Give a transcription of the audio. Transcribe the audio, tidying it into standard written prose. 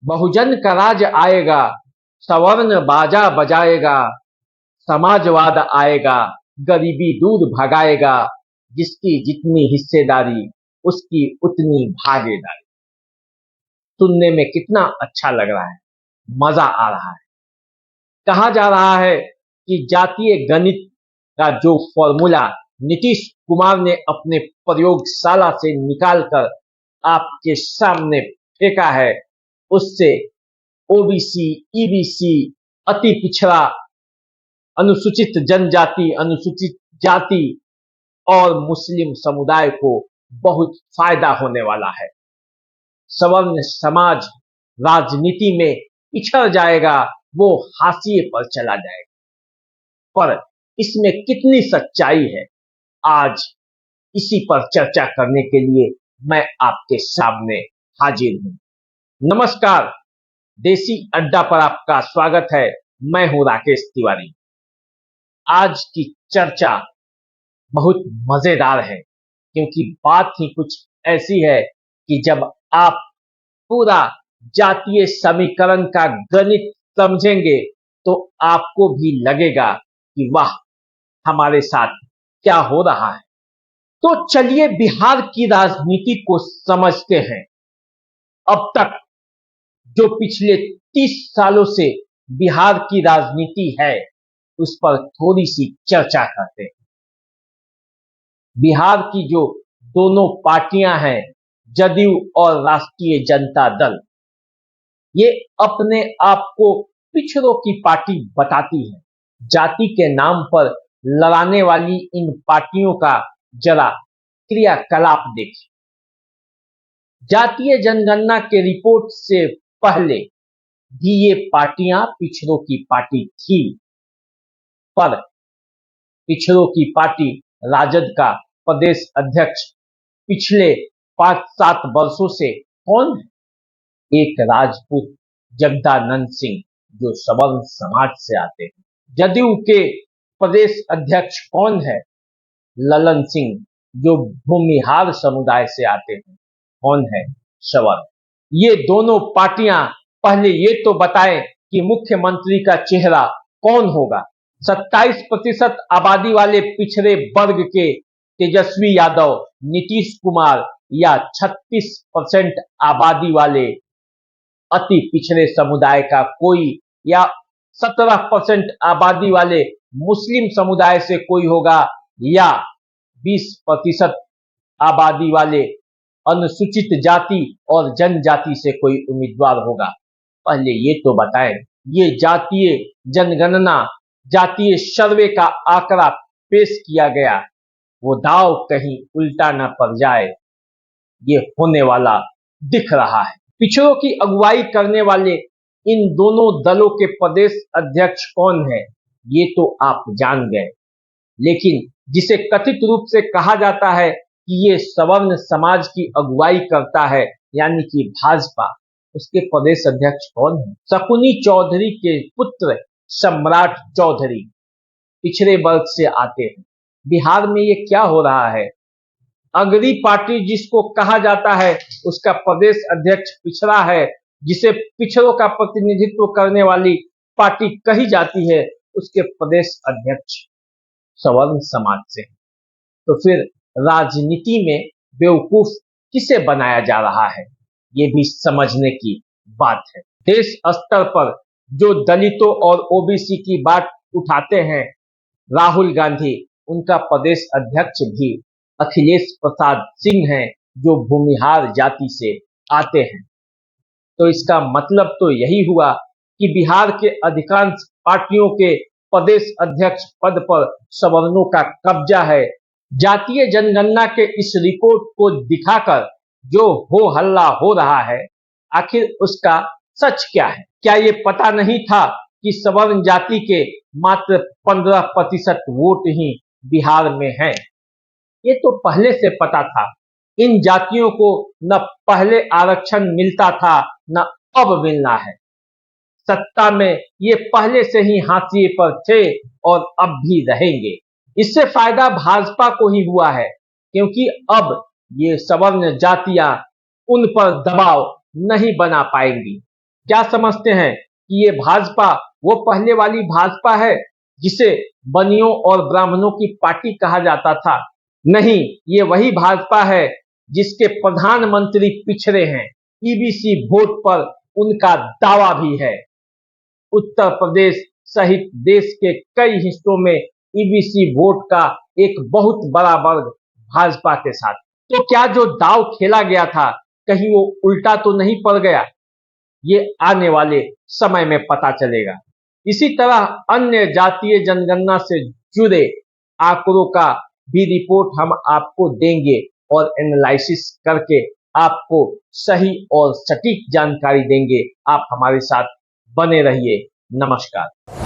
बहुजन का राज आएगा, सवर्ण बाजा बजाएगा, समाजवाद आएगा, गरीबी दूर भगाएगा, जिसकी जितनी हिस्सेदारी उसकी उतनी भागीदारी। सुनने में कितना अच्छा लग रहा है, मजा आ रहा है। कहा जा रहा है कि जातीय गणित का जो फॉर्मूला नीतीश कुमार ने अपने प्रयोगशाला से निकालकर आपके सामने फेंका है, उससे ओबीसी, ईबीसी, अति पिछड़ा, अनुसूचित जनजाति, अनुसूचित जाति और मुस्लिम समुदाय को बहुत फायदा होने वाला है। सवर्ण समाज राजनीति में पिछड़ जाएगा, वो हाशिए पर चला जाएगा। पर इसमें कितनी सच्चाई है, आज इसी पर चर्चा करने के लिए मैं आपके सामने हाजिर हूं। नमस्कार, देसी अड्डा पर आपका स्वागत है। मैं हूं राकेश तिवारी। आज की चर्चा बहुत मजेदार है, क्योंकि बात ही कुछ ऐसी है कि जब आप पूरा जातीय समीकरण का गणित समझेंगे तो आपको भी लगेगा कि वाह, हमारे साथ क्या हो रहा है। तो चलिए बिहार की राजनीति को समझते हैं। अब तक जो पिछले 30 सालों से बिहार की राजनीति है, उस पर थोड़ी सी चर्चा करते हैं। बिहार की जो दोनों पार्टियां हैं, जदयू और राष्ट्रीय जनता दल, ये अपने आप को पिछड़ों की पार्टी बताती है। जाति के नाम पर लड़ाने वाली इन पार्टियों का जरा क्रियाकलाप देखिए। जातीय जनगणना के रिपोर्ट से पहले भी ये पार्टियां पिछड़ों की पार्टी थी, पर पिछड़ों की पार्टी राजद का प्रदेश अध्यक्ष पिछले 5-7 वर्षों से कौन है? एक राजपूत जगदानंद सिंह, जो सवर्ण समाज से आते हैं। जदयू के प्रदेश अध्यक्ष कौन है? ललन सिंह, जो भूमिहार समुदाय से आते हैं। कौन है? सवर्ण। ये दोनों पार्टियां पहले ये तो बताएं कि मुख्यमंत्री का चेहरा कौन होगा। 27% आबादी वाले पिछड़े वर्ग के तेजस्वी यादव, नीतीश कुमार, या 36% आबादी वाले अति पिछड़े समुदाय का कोई, या 17% आबादी वाले मुस्लिम समुदाय से कोई होगा, या 20% आबादी वाले अनुसूचित जाति और जनजाति से कोई उम्मीदवार होगा। पहले ये तो बताएं, ये जातीय जनगणना, जातीय सर्वे का आंकड़ा पेश किया गया, वो दाव कहीं उल्टा न पड़ जाए, ये होने वाला दिख रहा है। पिछड़ों की अगुवाई करने वाले इन दोनों दलों के प्रदेश अध्यक्ष कौन है, ये तो आप जान गए। लेकिन जिसे कथित रूप से कहा जाता है कि ये सवर्ण समाज की अगुवाई करता है, यानी कि भाजपा, उसके प्रदेश अध्यक्ष कौन है? शकुनी चौधरी के पुत्र सम्राट चौधरी पिछड़े वर्ग से आते हैं। बिहार में ये क्या हो रहा है? अगली पार्टी जिसको कहा जाता है उसका प्रदेश अध्यक्ष पिछड़ा है, जिसे पिछड़ों का प्रतिनिधित्व करने वाली पार्टी कही जाती है, उसके प्रदेश अध्यक्ष सवर्ण समाज से। तो फिर राजनीति में बेवकूफ किसे बनाया जा रहा है, ये भी समझने की बात है। देश स्तर पर जो दलितों और ओबीसी की बात उठाते हैं राहुल गांधी, उनका प्रदेश अध्यक्ष भी अखिलेश प्रसाद सिंह हैं, जो भूमिहार जाति से आते हैं। तो इसका मतलब तो यही हुआ कि बिहार के अधिकांश पार्टियों के प्रदेश अध्यक्ष पद पर सवर्णों का कब्जा है। जातीय जनगणना के इस रिपोर्ट को दिखाकर जो हो हल्ला हो रहा है, आखिर उसका सच क्या है? क्या ये पता नहीं था कि सवर्ण जाति के मात्र 15% वोट ही बिहार में हैं? ये तो पहले से पता था। इन जातियों को न पहले आरक्षण मिलता था, न अब मिलना है। सत्ता में ये पहले से ही हाशिए पर थे और अब भी रहेंगे। इससे फायदा भाजपा को ही हुआ है, क्योंकि अब ये सवर्ण जातियां उन पर दबाव नहीं बना पाएंगी। क्या समझते हैं कि ये भाजपा वो पहले वाली भाजपा है जिसे बनियों और ब्राह्मणों की पार्टी कहा जाता था? नहीं, ये वही भाजपा है जिसके प्रधानमंत्री पिछड़े हैं। ईबीसी वोट पर उनका दावा भी है। उत्तर प्रदेश सहित देश के कई हिस्सों में ईबीसी वोट का एक बहुत बड़ा वर्ग भाजपा के साथ। तो क्या जो दांव खेला गया था कहीं वो उल्टा तो नहीं पड़ गया? ये आने वाले समय में पता चलेगा। इसी तरह अन्य जातीय जनगणना से जुड़े आंकड़ों का भी रिपोर्ट हम आपको देंगे और एनालिसिस करके आपको सही और सटीक जानकारी देंगे। आप हमारे साथ बने रहिए। नमस्कार।